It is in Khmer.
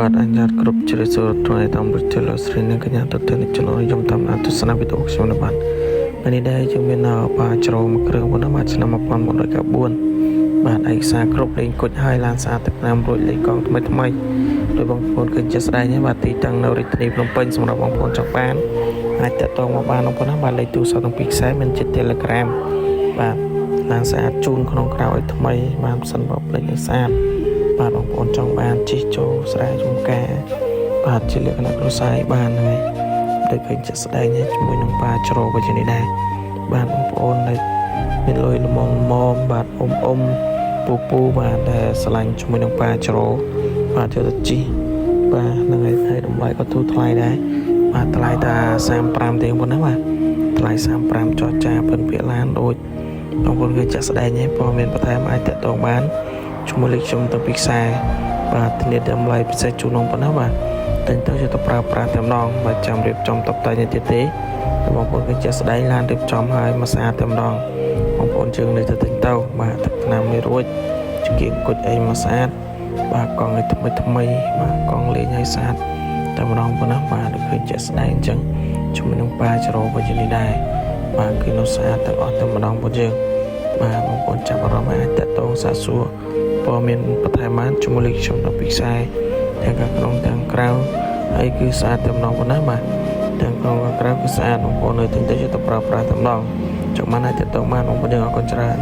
បាទអញ្ញាតគ្រប់ជ្រើសរើសត្រង់តាមវិទ្យាល័យស្រីនិងកញ្ញាទៅទៅនេះចំណយំតាមទស្សនវិទ្យាខ្ញុំនៅបាទពេលនេះដែរយើងមានបាច្រោមគ្រឿងមុនបាទឆ្នាំ1994បាទឯកសារគ្រប់លេងគុជហើយឡានស្អាតទឹកណាមរួចលេងកង់ថ្មីដោយបងប្អូនគឺជាស្ដែងហើយបាទទីតាំងនៅរាជធានីភ្នំពេញសម្រាប់បងប្អូនចង់បានអាចតាក់ទងមកបានបងប្អូនណាបាទលេខទូរស័ព្ទទាំងពីរខ្សែមានជា Telegram បាទឡានស្អាតជូនក្នុងក្រៅឲ្យថ្មីបានផ្សិនបើផ្លេចឲ្យស្អាតបាទបងប្អូនចង់បានជិះចូលស្រែចំការបាទជាលក្ខណៈគ្រួសារបានហើយដូចឃើញជាស្ដែងជាមួយនឹងបាច្រោក៏ជានេះដែរបាទបងប្អូនដែលមានលុយល្មមបាទពូបាទដែលឆ្លាញ់ជាមួយនឹងបាច្រោបាទចូលទៅជិះបាទនឹងឲ្យតម្លៃក៏ធូរថ្លៃដែរបាទថ្លៃតា35ទេបងប្អូនណាបាទថ្លៃ35ចរចាពិនពាក្យឡានដូចបងប្អូនគឺចាក់ស្ដែងឯងព័ត៌មានបន្ថែមអាចតាក់ទងបានជាមួយលេខខ្ញុំទៅពីខ្សែបាទធានាតម្លៃពិសេសជូនបងប្អូនណាបាទតែទៅយកទៅប្រើប្រាស់តែម្ដងបាទចាំរៀបចំតុបតែងទៀតទេបងប្អូនគឺចាក់ស្ដែងឡានរៀបចំហើយមកស្អាតតែម្ដងបងប្អូនជើងនេះទៅទិញទៅបាទទឹកថ្នាំនេះរួចជគៀងគុជអីមកស្អាតបាទកង់ឲ្យថ្មីបាទកង់លេងឲ្យស្អាតតែម្ដងប៉ុណ្ណាបាទដូចឃើញចាក់ស្ដែងអញ្ចឹងជាមួយនឹងបាច្រោវិញនេះដែរបាទគឺនៅស្អាតទាំងអស់តែម្ដងបងយើងបាទបងប្អូនចាប់អារម្មណ៍អាចតាក់ទងសាកសួរព័ត៌មានបន្ថែមបានជាមួយលេខខ្ញុំដល់ពីខ្សែទាំងខាងក្នុងទាំងក្រៅហើយគឺស្អាតតែម្ដងប៉ុណ្ណាបាទទាំងក្នុងខាងក្រៅគឺស្អាតបងប្អូននៅទិញទៅយកទៅប្រើប្រាស់តែម្ដងចុះបានអាចតាក់ទងបានបងប្អូនយើងអរគុណច្រើន